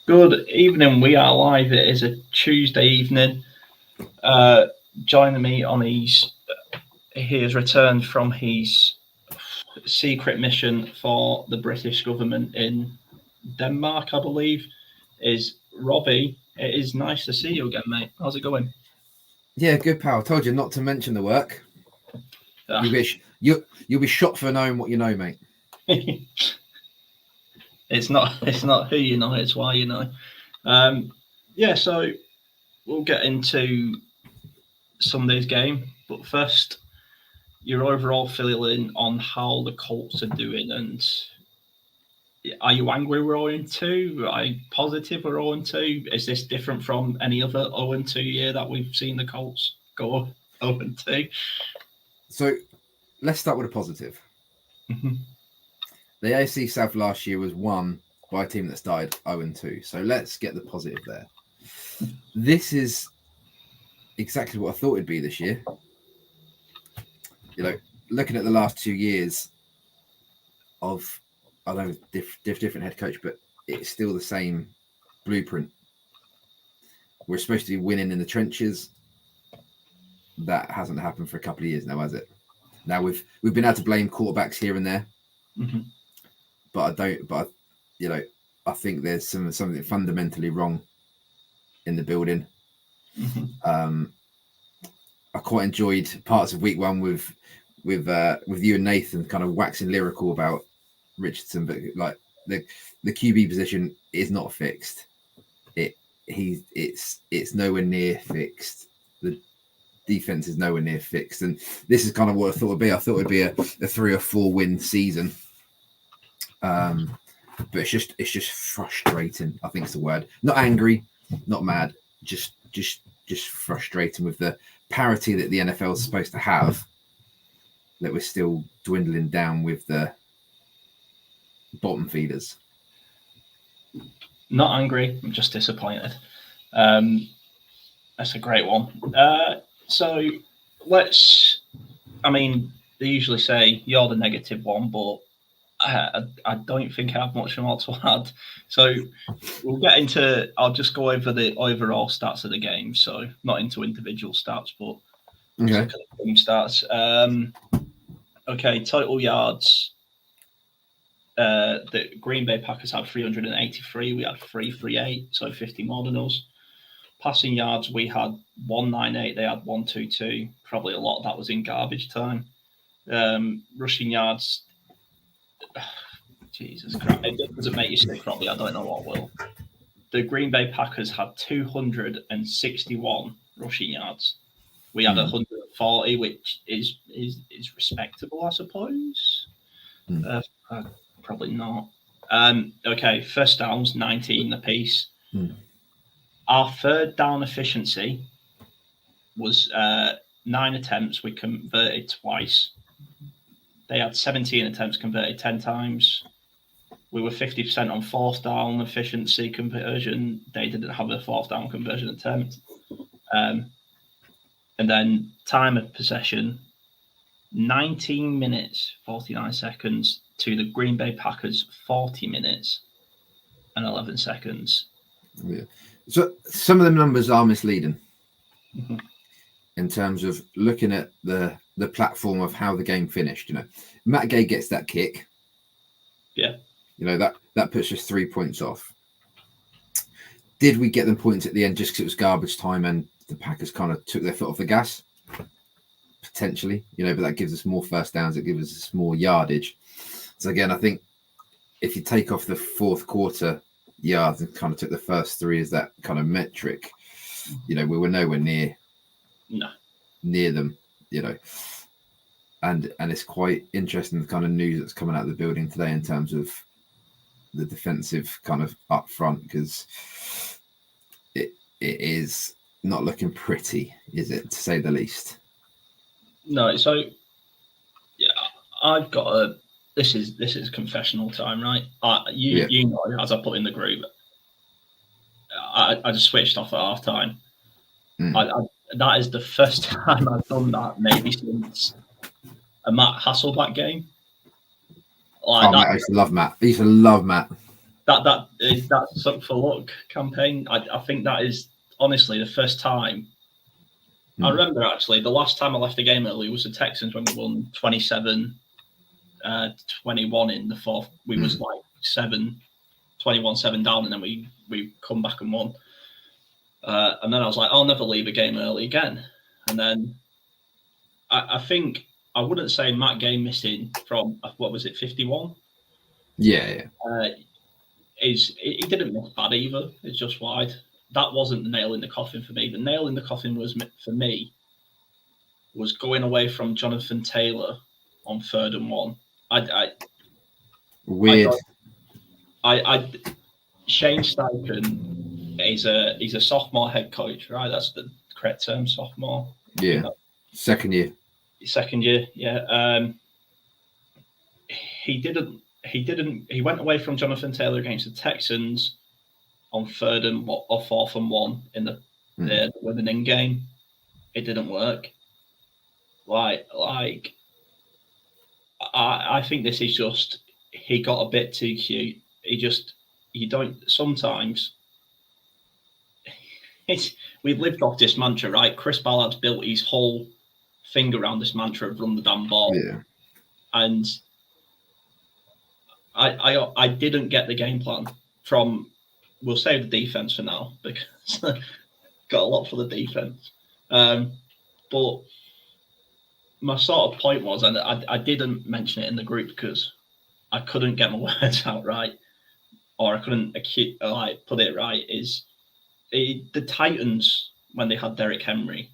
Good evening. We are live. It is a Tuesday evening. Joining me on he has returned from his secret mission for the British government in Denmark, I believe, is Robbie. It is nice to see you again, mate. How's it going? Yeah, good, pal. I told you not to mention the work. You'll be shot for knowing what you know, mate. It's not who you know, it's why you know. So we'll get into Sunday's game, but first, your overall feeling on how the Colts are doing, and are you angry we're 0-2? Are you positive we're 0-2? Is this different from any other 0-2 year that we've seen the Colts go 0-2? So let's start with a positive. Mm-hmm. The AFC South last year was won by a team that started 0-2. So let's get the positive there. This is exactly what I thought it'd be this year. You know, looking at the last 2 years of, I don't know, different head coach, but it's still the same blueprint. We're supposed to be winning in the trenches. That hasn't happened for a couple of years now, has it? Now we've been able to blame quarterbacks here and there. Mm-hmm. I think there's something fundamentally wrong in the building. Mm-hmm. I quite enjoyed parts of week one with you and Nathan kind of waxing lyrical about Richardson, but like the QB position is not fixed. It's nowhere near fixed. The defense is nowhere near fixed, and this is kind of what I thought it'd be. I thought it'd be a 3 or 4 win season. But it's just frustrating. I think it's the word. Not angry, not mad. Just frustrating with the parity that the NFL is supposed to have. That we're still dwindling down with the bottom feeders. Not angry. I'm just disappointed. That's a great one. So let's. I mean, they usually say you're the negative one, but I don't think I have much more to add. So we'll get into. I'll just go over the overall stats of the game. So not into individual stats, but okay, look at the team stats. Okay, total yards. The Green Bay Packers had 383. We had 338, so 50 more than us. Passing yards, we had 198. They had 122. Probably a lot of that was in garbage time. Rushing yards. Jesus Christ. If it doesn't make you sick, Robbie, I don't know what will. The Green Bay Packers had 261 rushing yards. We had 140, which is respectable, I suppose. Probably not. Okay, first downs, 19 apiece. Our third down efficiency was 9 attempts. We converted twice. They had 17 attempts, converted 10 times. We were 50% on fourth down efficiency conversion. They didn't have a fourth down conversion attempt. And then time of possession, 19 minutes, 49 seconds to the Green Bay Packers, 40 minutes and 11 seconds. Yeah. So some of the numbers are misleading in terms of looking at the platform of how the game finished. You know, Matt Gay gets that kick. Yeah. You know, that puts us 3 points off. Did we get them points at the end just because it was garbage time and the Packers kind of took their foot off the gas? Potentially, you know, but that gives us more first downs. It gives us more yardage. So again, I think if you take off the fourth quarter yards and kind of took the first 3 as that kind of metric, you know, we were nowhere near them, you know. And it's quite interesting the kind of news that's coming out of the building today in terms of the defensive kind of up front, because it is not looking pretty, is it, to say the least? No, so yeah, I've got a. This is confessional time, right? You know, as I put in the group, I just switched off at half time. That is the first time I've done that, maybe since a Matt Hasselback game. Mate, I used to love Matt. that Suck for Luck campaign. I think that is honestly the first time. I remember actually the last time I left the game early was the Texans when we won 27-21 in the fourth. We was like 21-7 down, and then we come back and won. And then I was like, I'll never leave a game early again. And then I think I wouldn't say Matt Gay missing from what was it, 51? Yeah. He didn't miss bad either. It's just wide. That wasn't the nail in the coffin for me. The nail in the coffin was for me was going away from Jonathan Taylor on 3rd and 1. Weird. Shane Steichen he's a sophomore head coach, right? That's the correct term, sophomore. Yeah. Second year. Yeah. He went away from Jonathan Taylor against the Texans on 3rd and 4th and 1 in the winning game. It didn't work. I think this is just he got a bit too cute. You don't sometimes. We've lived off this mantra, right? Chris Ballard's built his whole thing around this mantra of run the damn ball. Yeah. And I didn't get the game plan from. We'll save the defense for now because got a lot for the defense. But my sort of point was, and I didn't mention it in the group because I couldn't get my words out right, or I couldn't put it right. The Titans, when they had Derrick Henry,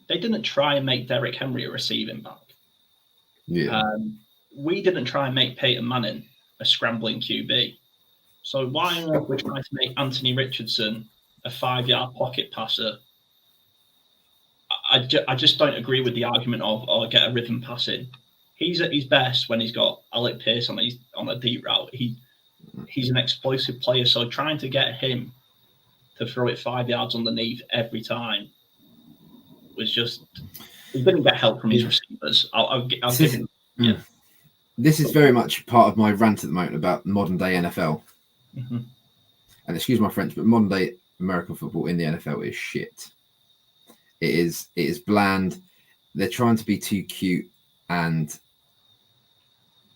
they didn't try and make Derrick Henry a receiving back. Yeah. We didn't try and make Peyton Manning a scrambling QB. So why on earth we're trying to make Anthony Richardson a 5-yard pocket passer? I just don't agree with the argument of get a rhythm passing. He's at his best when he's got Alec Pierce on a deep route. He's an explosive player. So trying to get him to throw it 5 yards underneath every time was just he didn't get help from his receivers. I'll give him. Yeah. This is very much part of my rant at the moment about modern day NFL. Mm-hmm. And excuse my French, but modern day American football in the NFL is shit. It is bland. They're trying to be too cute, and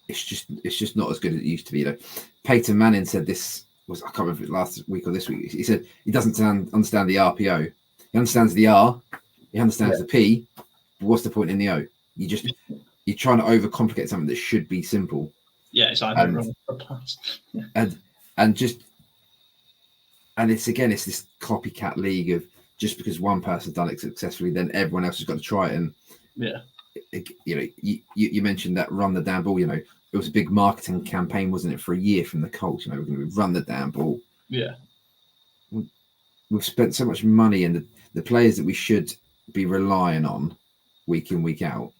it's just not as good as it used to be. You know, Peyton Manning said this was I can't remember if it was last week or this week. He said he doesn't understand the RPO. He understands the R. He understands the P. But what's the point in the O? You're trying to overcomplicate something that should be simple. Yeah, it's either wrong or pass. And it's this copycat league of just because one person's done it successfully, then everyone else has got to try it. And you mentioned that run the damn ball. You know, it was a big marketing campaign, wasn't it, for a year from the Colts? You know, we're going to run the damn ball. Yeah, we've spent so much money, and the players that we should be relying on week in, week out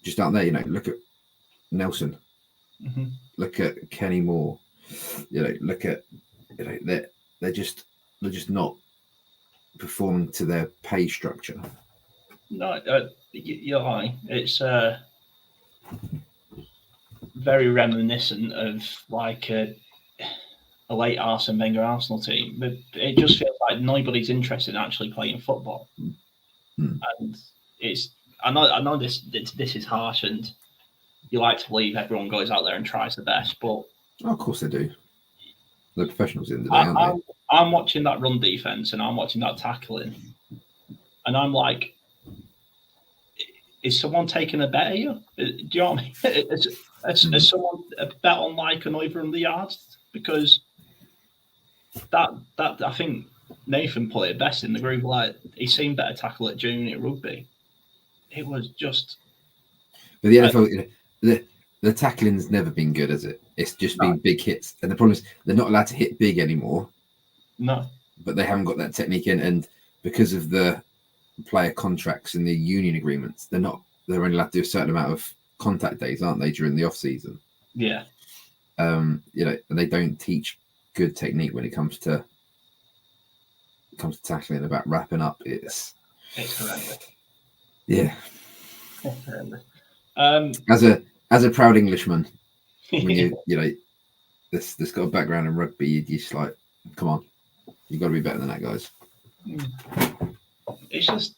just aren't there. You know, look at Nelson, look at Kenny Moore. You know, look at they're just not performing to their pay structure. No, you're right. It's very reminiscent of like a late Arsene Wenger Arsenal team. But it just feels like nobody's interested in actually playing football. And I know this is harsh, and you like to believe everyone goes out there and tries the best, but of course they do. They're professionals in the day, aren't they? I'm watching that run defense and I'm watching that tackling, and I'm like, is someone taking a bet here? Do you know what I mean? Is someone a bet on like an over under yards? Because that I think Nathan put it best in the group. Like, he's seen better tackle at junior rugby. It was just. But the NFL, the tackling's never been good, has it? It's just been big hits, and the problem is they're not allowed to hit big anymore. No, but they haven't got that technique in, and because of the player contracts and the union agreements, they're only allowed to do a certain amount of contact days, aren't they, during the off season? Yeah. And they don't teach good technique when it comes to tackling. About wrapping up, it's horrendous. Yeah. It's horrendous. As a proud Englishman, when that's got a background in rugby, you're just like, come on, you've got to be better than that, guys. It's just,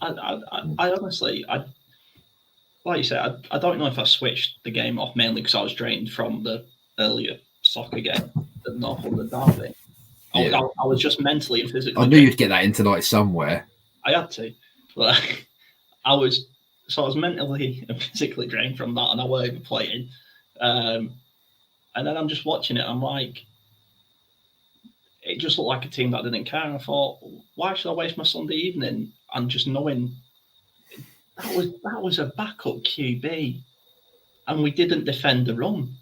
I honestly, like you said, I don't know if I switched the game off mainly because I was drained from the earlier soccer game, the North London derby. Yeah. I was just mentally and physically. I knew you'd get that into like somewhere. I had to, but I was mentally and physically drained from that, and I weren't even playing. And then I'm just watching it. I'm like, it just looked like a team that didn't care. And I thought, why should I waste my Sunday evening and just knowing that was a backup QB, and we didn't defend the run.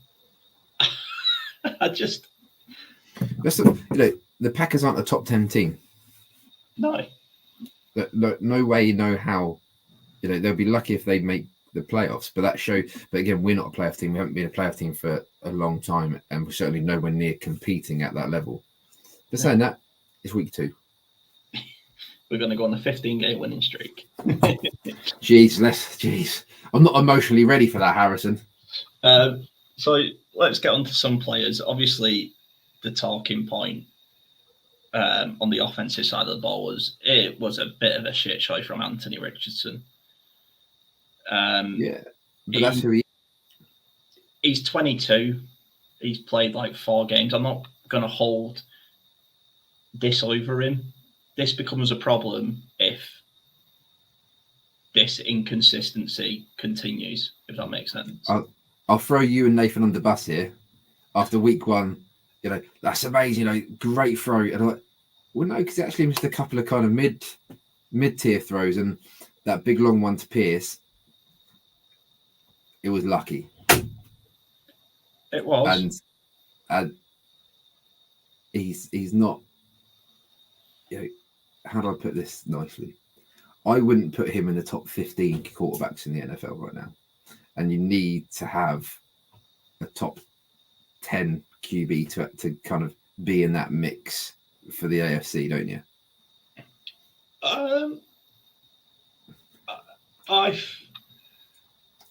The Packers aren't a top 10 team. No. No way, no how. They'll be lucky if they make the playoffs. But again, we're not a playoff team. We haven't been a playoff team for a long time, and we're certainly nowhere near competing at that level. But saying that, it's week 2. We're going to go on a 15-game winning streak. Jeez. I'm not emotionally ready for that, Harrison. So let's get on to some players. Obviously, the talking point on the offensive side of the ball was a bit of a shit show from Anthony Richardson. But that's who he is. He's 22. He's played like 4 games. I'm not going to hold this over him. This becomes a problem if this inconsistency continues, if that makes sense. I'll throw you and Nathan on the bus here. After week 1, that's amazing, great throw. And I'm like, well, no, because he actually missed a couple of kind of mid-tier throws, and that big long one to Pierce, it was lucky. It was. And he's not, how do I put this nicely? I wouldn't put him in the top 15 quarterbacks in the NFL right now. And you need to have a top 10 QB to kind of be in that mix for the AFC, don't you?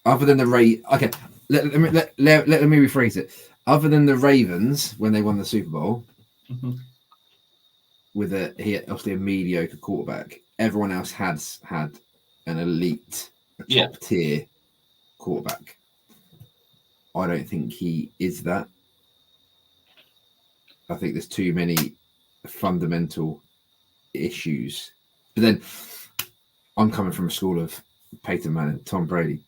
Other than the okay, let me rephrase it. Other than the Ravens when they won the Super Bowl, with obviously a mediocre quarterback, everyone else has had an elite, top tier quarterback. I don't think he is that. I think there's too many fundamental issues. But then I'm coming from a school of Peyton Manning, Tom Brady,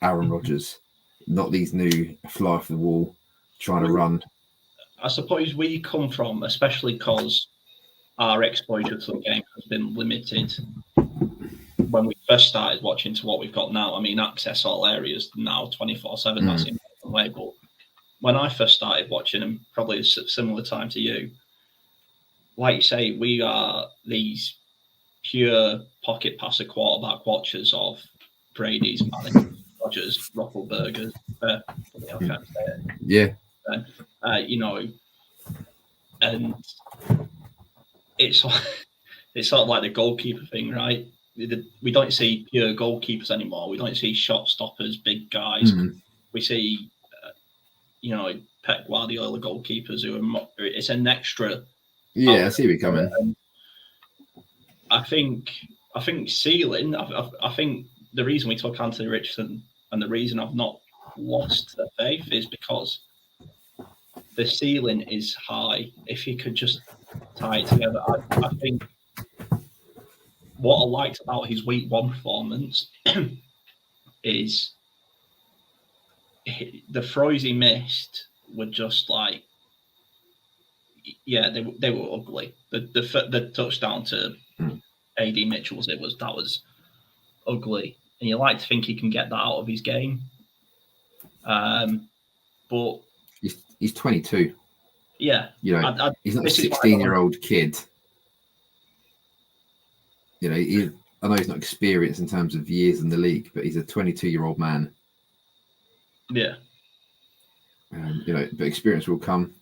Aaron Rodgers, not these new fly off the wall trying to run. I suppose we come from, especially because our exposure to the game has been limited when we first started watching to what we've got now. I mean, access all areas now 24/7. That's in a way. But when I first started watching, and probably a similar time to you, like you say, we are these pure pocket passer quarterback watchers of Brady's, Manning, Rodgers, Roethlisberger's. And it's sort of like the goalkeeper thing, right? We don't see pure goalkeepers anymore. We don't see shot stoppers, big guys. We see, Pep Guardiola goalkeepers who are it's an extra. Yeah, I see we coming. I think ceiling. I think the reason we took Anthony Richardson and the reason I've not lost the faith is because the ceiling is high. If he could just tie it together, I think what I liked about his week 1 performance is the throws he missed were just like, they were ugly. The touchdown to AD Mitchell that was ugly, and you like to think he can get that out of his game. But he's 22. Yeah, he's not a 16-year-old kid. I know he's not experienced in terms of years in the league, but he's a 22-year-old man. Yeah. But experience will come.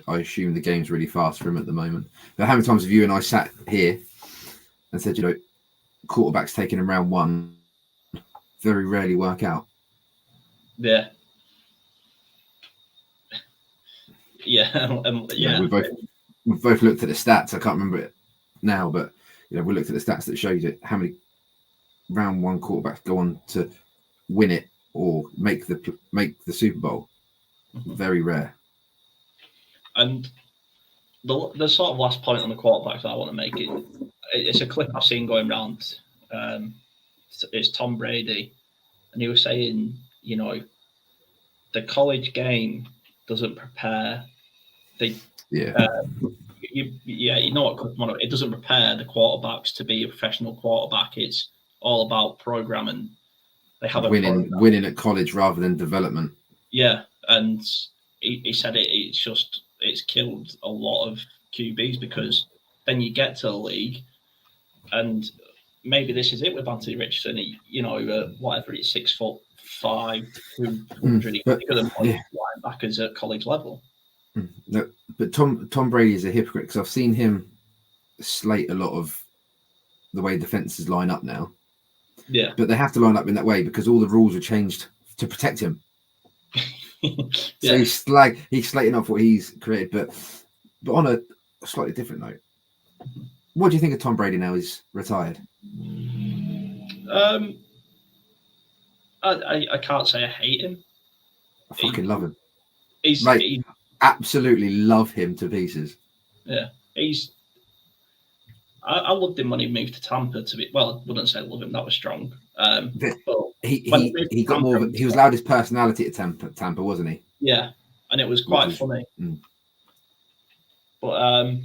I assume the game's really fast for him at the moment. But how many times have you and I sat here and said, quarterbacks taken in round 1 very rarely work out? Yeah. Yeah, yeah. We've both looked at the stats. I can't remember it now, but we looked at the stats that showed it how many round one quarterbacks go on to win it or make the Super Bowl. Very rare. And the sort of last point on the quarterbacks that I want to make it's a clip I've seen going around. It's Tom Brady, and he was saying, the college game doesn't prepare the you know what, it doesn't prepare the quarterbacks to be a professional quarterback. It's all about program, and they have winning at college rather than development. Yeah, and he said it's killed a lot of QBs, because then you get to the league, and maybe this is it with Anthony Richardson. Whatever, he's 6'5", 200. He's bigger than linebackers at college level. No, but Tom Brady is a hypocrite, because I've seen him slate a lot of the way defenses line up now. Yeah, but they have to line up in that way because all the rules are changed to protect him. So he's slating off what he's created, but on a slightly different note, what do you think of Tom Brady now he's retired? I can't say I hate him. I fucking love him. He absolutely love him to pieces. Yeah, I loved him when he moved to Tampa. I wouldn't say love him. That was strong. But he got more. He was allowed his personality at Tampa, wasn't he? Yeah, and it was quite funny. But I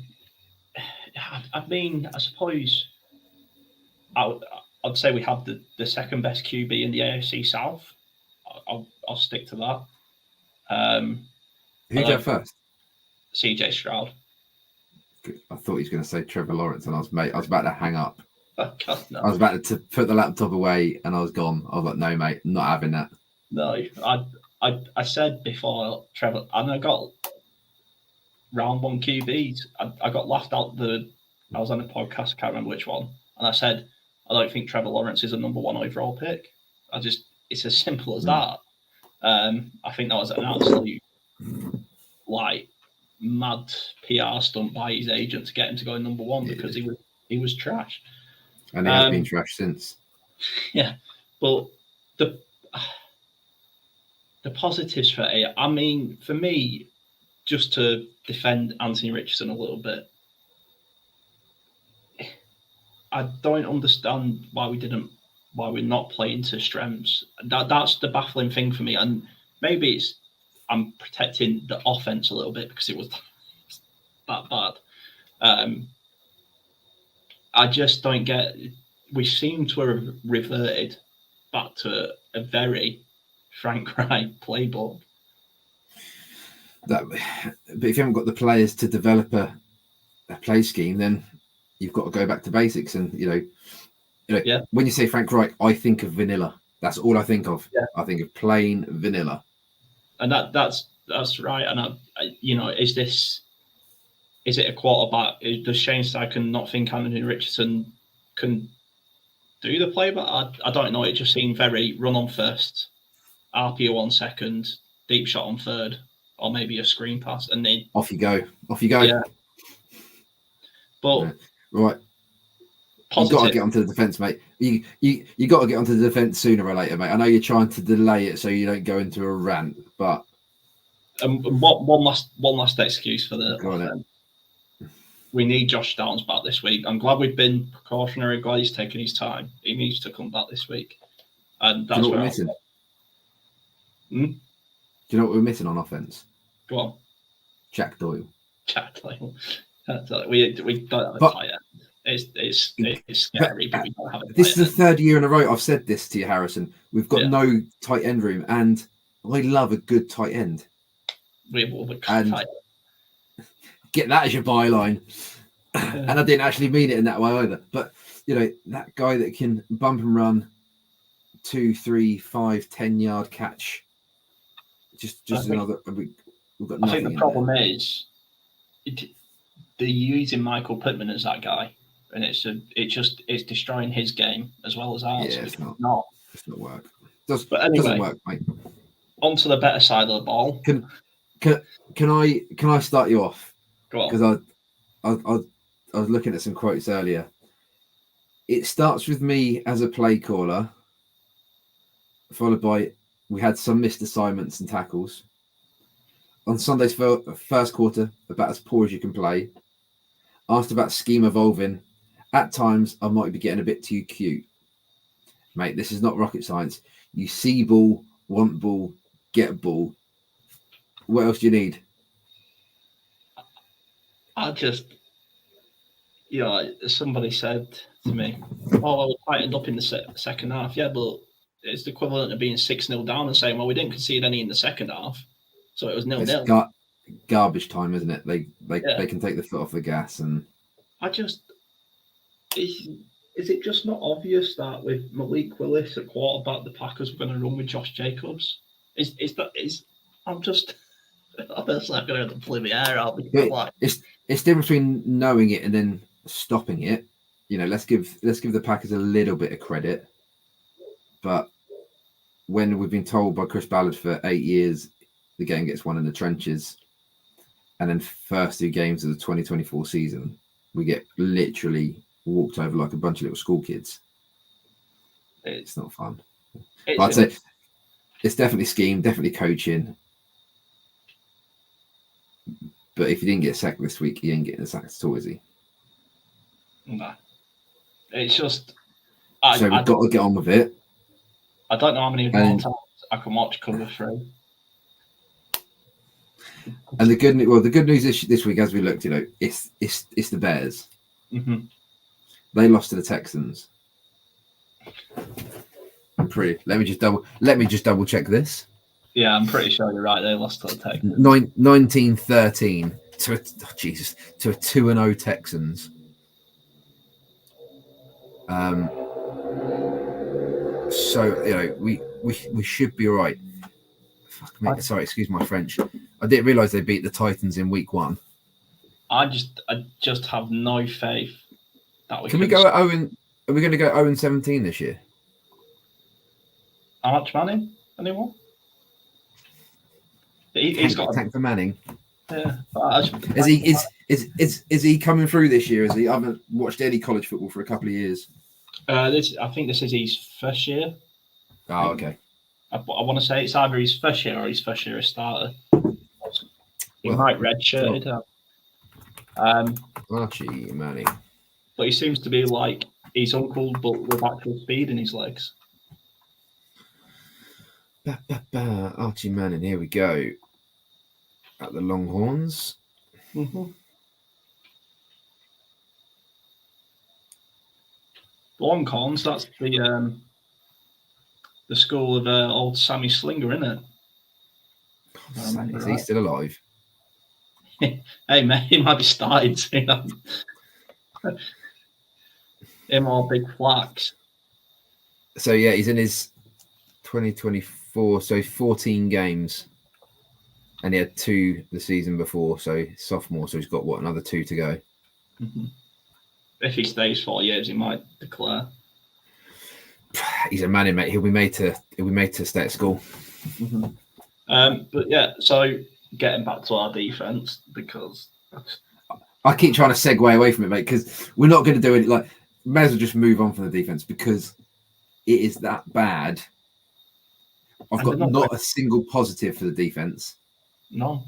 suppose I'd say we have the second best QB in the AFC South. I'll stick to that. Who'd you have first? CJ Stroud. I thought he was going to say Trevor Lawrence, and I was about to hang up. Oh, God, no. I was about to put the laptop away, and I was gone. I was like, "No, mate, I'm not having that." No, I said before Trevor, and I got round one QBs. I got laughed out. I was on a podcast, I can't remember which one, and I said I don't think Trevor Lawrence is a number one overall pick. It's as simple as that. I think that was an absolute mad PR stunt by his agent to get him to go number one, because he was trash. And he has been trash since. Yeah, but the positives for it, for me, just to defend Anthony Richardson a little bit, I don't understand why we're not playing to strengths. That's the baffling thing for me, and maybe I'm protecting the offense a little bit because it was that bad. I just don't get. We seem to have reverted back to a very Frank Reich playbook. But if you haven't got the players to develop a play scheme, then you've got to go back to basics. And when you say Frank Reich, I think of vanilla. That's all I think of. Yeah. I think of plain vanilla. And that's right. And is it a quarterback? Does Shane Steichen not think Anthony Richardson can do the play? But I don't know. It just seemed very run on first, RPO on second, deep shot on third, or maybe a screen pass, and then off you go. Yeah. But right. You've got to get onto the defence, mate. You got to get onto the defence sooner or later, mate. I know you're trying to delay it so you don't go into a rant, but one last excuse for the. We need Josh Downs back this week. I'm glad we've been precautionary. Glad he's taking his time. He needs to come back this week, and that's what we're missing. Do you know what we're missing on offense? Go on, Jack Doyle. We don't have a tight end. It's scary, but we don't have a this is the third year in a row I've said this to you, Harrison. We've got no tight end room, and I love a good tight end. Get that as your byline. And I didn't actually mean it in that way either. But that guy that can bump and run 2, 3, 5, 10-yard catch. Just another. We've got nothing. I think the problem is they're using Michael Pittman as that guy, and it's destroying his game as well as ours. Yeah, it's not work. But anyway, doesn't work, mate. Onto the better side of the ball. Can I start you off? Go on. Because I was looking at some quotes earlier. It starts with me as a play caller, followed by we had some missed assignments and tackles. On Sunday's first quarter, about as poor as you can play. Asked about scheme evolving. At times, I might be getting a bit too cute. Mate, this is not rocket science. You see ball, want ball, get ball. What else do you need? I just, somebody said to me, "Oh, well, we tightened up in the second half." Yeah, but it's the equivalent of being 6-0 down and saying, "Well, we didn't concede any in the second half, so it was 0-0." Garbage time, isn't it? They can take the foot off the gas, and I just is it just not obvious that with Malik Willis at quarterback, the Packers were going to run with Josh Jacobs? I'm just honestly I'm going to pull my hair out. It's different between knowing it and then stopping it. Let's give the Packers a little bit of credit, but when we've been told by Chris Ballard for 8 years the game gets won in the trenches, and then first 2 games of the 2024 season, we get literally walked over like a bunch of little school kids. It's not fun. But I'd say it's definitely scheme, definitely coaching. But if he didn't get sacked this week, he ain't getting sacked at all, is he? No. It's just... So we've got to get on with it. I don't know how many more times I can watch cover 3. And the good news this week, as we looked, it's the Bears. Mm-hmm. They lost to the Texans. Let me just double check this. Yeah, I'm pretty sure you're right. They lost to the Texans. 19-13 to a 2-0 Texans. So we should be all right. Fuck me. Sorry, excuse my French. I didn't realise they beat the Titans in week 1. I just have no faith that we can. We go at 0? Are we going to go 0-17 this year? How much Manning? Anyone? He's got tank for Manning. Yeah. Is he coming through this year? I haven't watched any college football for a couple of years. I think this is his first year. Oh, okay. I want to say it's either his first year or his first year as starter. He might redshirted. Archie Manning. But he seems to be like his uncle, but with actual speed in his legs. Archie Manning, here we go. At the Longhorns. Mm-hmm. Longhorns, that's the school of old Sammy Slinger, isn't it? Is he still alive? Hey, mate, he might be started. Him or Big Flax. So, yeah, he's in his 2024, so 14 games. And he had 2 the season before, so sophomore, so he's got, another 2 to go. Mm-hmm. If he stays 4 years, he might declare. He's a Manning, mate. He'll be made to stay at school. Mm-hmm. But yeah, so getting back to our defense, because I keep trying to segue away from it, mate, because we're not going to do it. Like, may as well just move on from the defense because it is that bad. I've got not a single positive for the defense. No.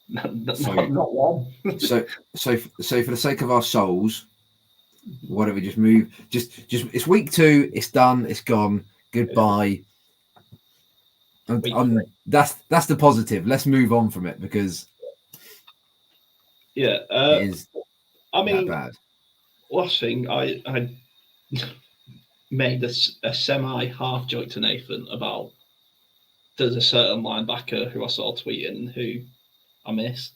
Not one. so for the sake of our souls, why don't we just move? Just it's week 2. It's done. It's gone. Goodbye. That's the positive. Let's move on from it because it is that bad. Last thing, I made a semi-half joke to Nathan about there's a certain linebacker who I saw tweeting who I miss,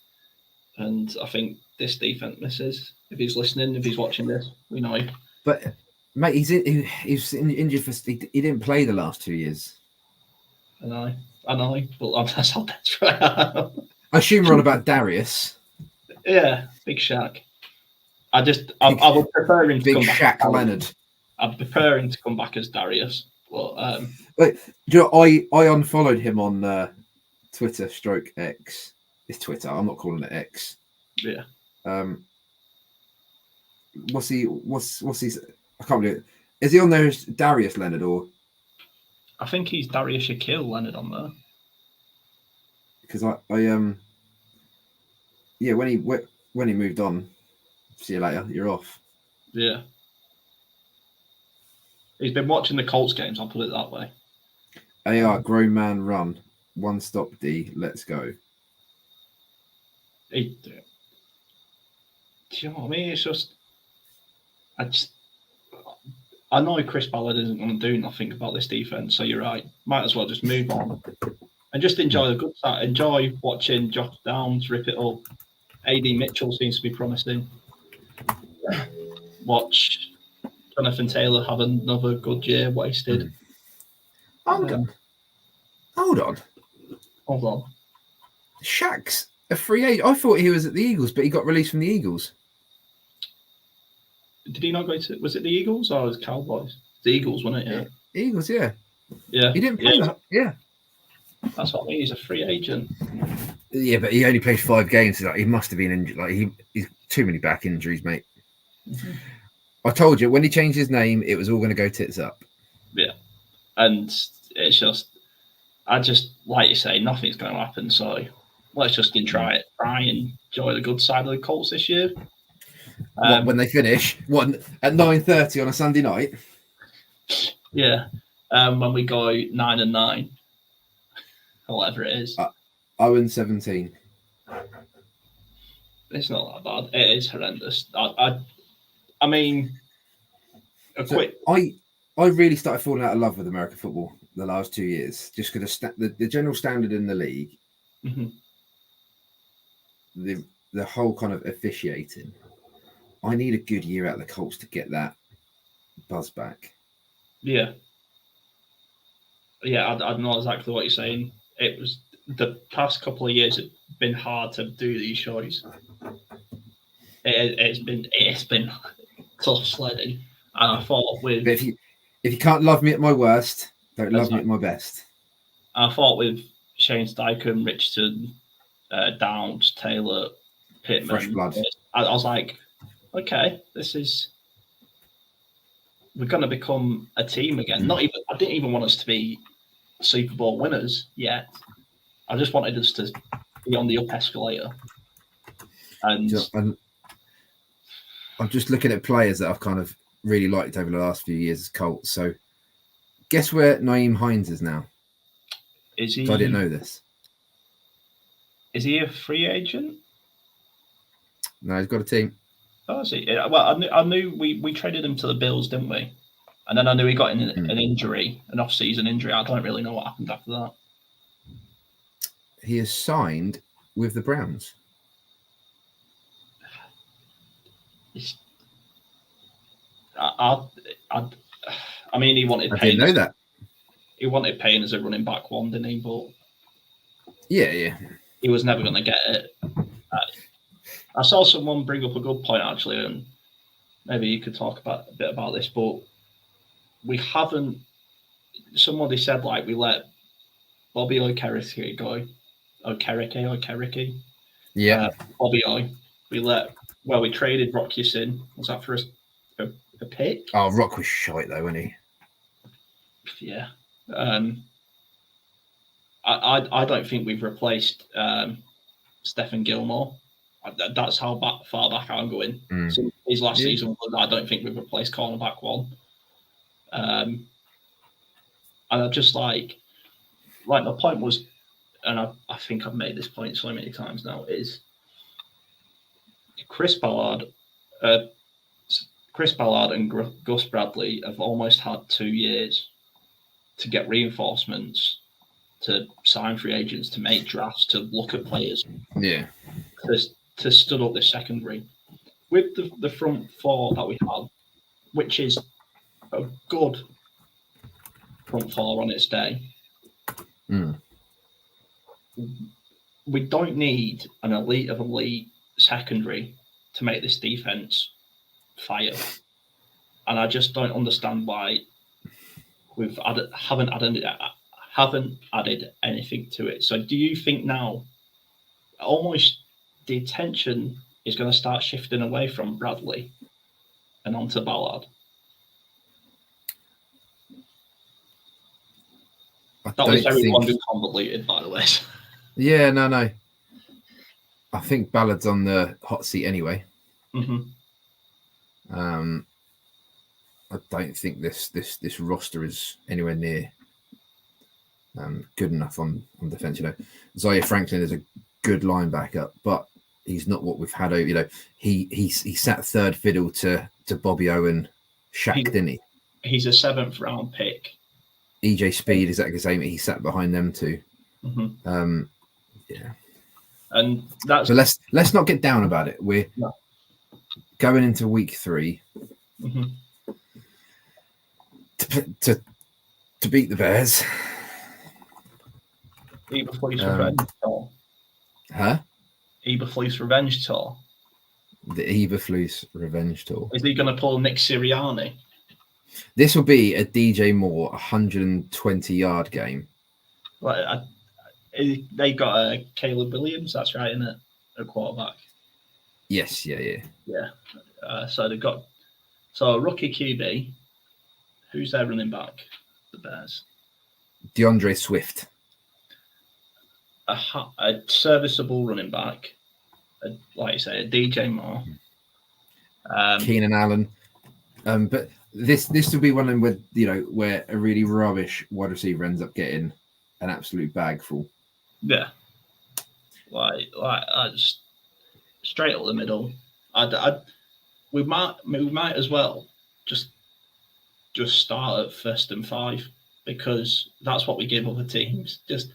and I think this defense misses. If he's listening, if he's watching this, we know. But mate, he's injured for. He didn't play the last 2 years. I know, but that's how desperate I am. I assume we're on about Darius. Yeah, Big Shaq. I would prefer him to Big come Shaq back. Leonard. I'd prefer him to come back as Darius. But I unfollowed him on Twitter / X. It's Twitter. I'm not calling it X. Yeah. What's his? I can't believe it. Is he on there as Darius Leonard or? I think he's Darius Shaquille Leonard on there. Because yeah, when he moved on, see you later. You're off. Yeah. He's been watching the Colts games. I'll put it that way. AR grown man run. One stop D. Let's go. Do you know what I mean? It's just, I know Chris Ballard isn't going to do nothing about this defense, so you're right. Might as well just move on and just enjoy the good side. Enjoy watching Josh Downs rip it up. AD Mitchell seems to be promising. Watch Jonathan Taylor have another good year wasted. Hold on. Shaq's a free agent. I thought he was at the Eagles, but he got released from the Eagles. Did he not go to? Was it the Eagles or was it Cowboys? The Eagles, wasn't it? Yeah. Eagles, yeah. Yeah. He didn't play that. Yeah. That's what I mean. He's a free agent. Yeah, but he only played 5 games. Like, he must have been injured. Like he's too many back injuries, mate. Mm-hmm. I told you when he changed his name, it was all going to go tits up. Yeah, and it's just, I just like you say, nothing's going to happen. So let's just try and enjoy the good side of the Colts this year. When they finish, at 9:30 on a Sunday night? Yeah, when we go 9-9, or whatever it is. 0-17. It's not that bad. It is horrendous. I mean, I really started falling out of love with American football the last 2 years, just because the general standard in the league, mm-hmm. the whole kind of officiating. I need a good year out of the Colts to get that buzz back. Yeah. Yeah, I know exactly what you're saying. It was the past couple of years, it's been hard to do these shows. It's been tough sledding. And I thought with... But if you can't love me at my worst, don't love me at my best. I thought with Shane Steichen, Richardson, Downs, Taylor, Pittman... Fresh blood. I was like... Okay, we're going to become a team again. I didn't even want us to be Super Bowl winners yet. I just wanted us to be on the up escalator. And I'm just looking at players that I've kind of really liked over the last few years as Colts. So guess where Nyheim Hines is now? Is he? I didn't know this. Is he a free agent? No, he's got a team. Oh, is he? Well, I knew we traded him to the Bills, didn't we? And then I knew he got an injury, an off-season injury. I don't really know what happened after that. He is signed with the Browns. I mean, he wanted. I didn't know that. He wanted Payne as a running back one, didn't he? But yeah, he was never going to get it. I saw someone bring up a good point actually, and maybe you could talk a bit about this. But we haven't. Somebody said like we let Bobby Okereke go. Okereke. Yeah. Bobby O. We traded Rock Ya-Sin. Was that for a pick? Oh, Rock was shite though, wasn't he? Yeah. I don't think we've replaced Stephen Gilmore. That's how far back I'm going. So his last season, I don't think we've replaced cornerback one. And I just like my point was, and I think I've made this point so many times now, is Chris Ballard and Gus Bradley have almost had 2 years to get reinforcements, to sign free agents, to make drafts, to look at players. Yeah. To stud up the secondary. With the front four that we have, which is a good front four on its day, we don't need an elite of elite secondary to make this defense fire. And I just don't understand why we haven't haven't added anything to it. So do you think now almost the attention is going to start shifting away from Bradley and onto Ballard? That was very long and convoluted, by the way. Yeah, no. I think Ballard's on the hot seat anyway. Mm-hmm. I don't think this roster is anywhere near good enough on defense. You know, Zaire Franklin is a good linebacker, but he's not what we've had over. You know, he sat third fiddle to Bobby Owen, Shaq, didn't he? He's a 7th round pick. EJ Speed is exactly the same. He sat behind them too. Mm-hmm. Yeah, and that's. So let's not get down about it. We're going into week 3 mm-hmm. to beat the Bears. Eberflus revenge tour. Huh? Eberflus revenge tour. The Eberflus revenge tour. Is he going to pull Nick Sirianni? This will be a DJ Moore 120-yard game. Like, they got a Caleb Williams. That's right, isn't it? A quarterback. Yes, yeah. So they've got a rookie QB. Who's their running back? The Bears. DeAndre Swift. A serviceable running back. Like you say, a DJ Moore. Keenan Allen. But this will be one of them where a really rubbish wide receiver ends up getting an absolute bag full. Yeah. Like I just straight up the middle. We might as well just start at 1st and 5 because that's what we give other teams. Just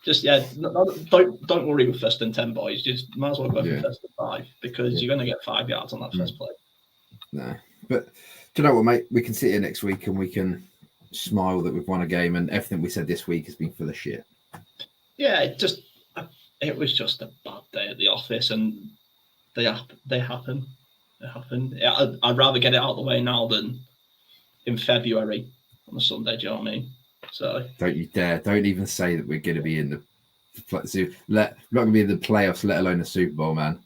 don't worry with 1st and 10, boys. Just might as well go for 1st and 5 because you're going to get 5 yards on that first play. No, but do you know what, mate? We can sit here next week and we can smile that we've won a game, and everything we said this week has been full of shit. Yeah, it was just a bad day at the office, and they happen. It happened. I'd rather get it out of the way now than in February on a Sunday. Do you know what I mean? So don't you dare! Don't even say that we're going to be in the. We're not going to be in the playoffs, let alone the Super Bowl, man.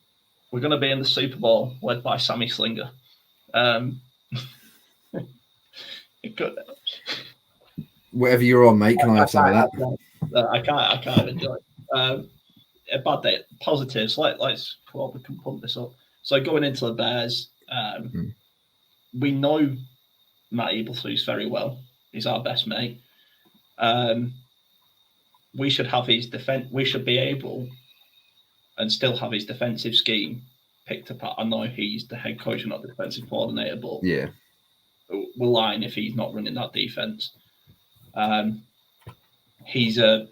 We're going to be in the Super Bowl, led by Sammy Slinger. Whatever you're on, mate. Can I have some of that? I can't enjoy it. A bad day. Positives. Let's come on, we can pump this up. So going into the Bears, we know Matt Eberflus very well. He's our best mate. We should have his defense. We should be able and still have his defensive scheme picked apart. I know he's the head coach and not the defensive coordinator, but we're lying if he's not running that defense. He's a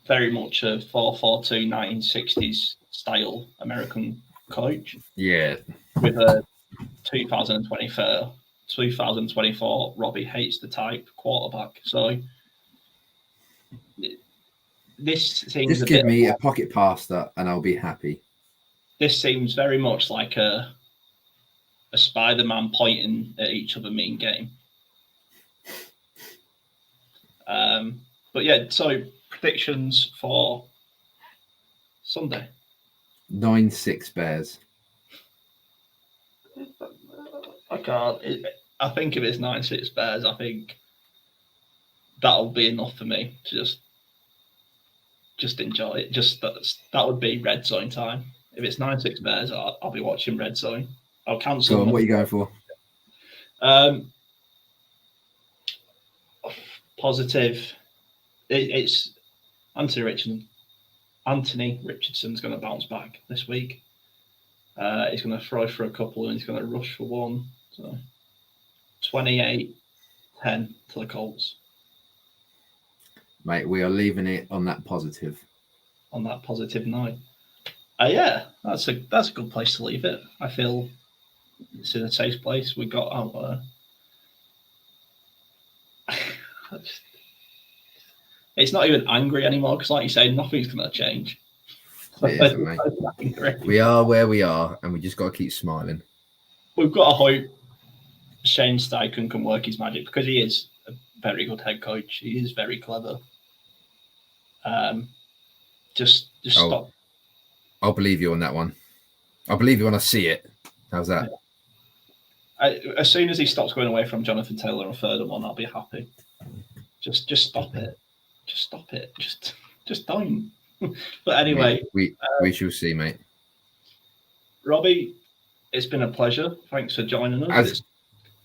very much a 4-4-2 1960s style American coach. Yeah. With a 2024 Robbie hates the type quarterback. So this seems just give me a pocket pasta and I'll be happy. This seems very much like a Spider-Man pointing at each other mean game. But yeah, so predictions for Sunday. 9-6 Bears. I can't. I think if it's 9-6 Bears, I think that'll be enough for me to just enjoy it. That would be red zone time. If it's 9-6 Bears, I'll be watching red zone. I'll cancel. Go on, what are you going for? Positive. It's Anthony Richardson's going to bounce back this week. He's going to throw for a couple and he's going to rush for one. So 28-10 to the Colts. Mate, we are leaving it on that positive. On that positive note. Yeah, that's a good place to leave it. I feel it's in a safe place. We got out. It's not even angry anymore because, like you say, nothing's going to change. It isn't, mate. We are where we are, and we just got to keep smiling. We've got to hope Shane Steichen can work his magic because he is very good head coach. He is very clever. Just stop. I'll believe you on that one. I'll believe you when I see it. How's that? As soon as he stops going away from Jonathan Taylor and third and one, I'll be happy. Just stop it. Just stop it. Just don't. But anyway, we shall see, mate. Robbie, it's been a pleasure. Thanks for joining us. It's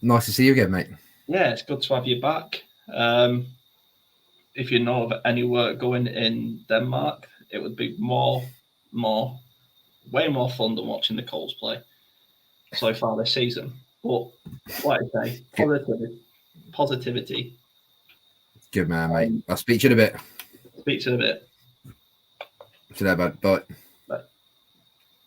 nice to see you again, mate. Yeah, it's good to have you back. If you know of any work going in Denmark, it would be way more fun than watching the Colts play so far this season. But like I say, positivity. Good man, mate. I'll speak to you in a bit. Speak to you in a bit. See you there, bud. Bye.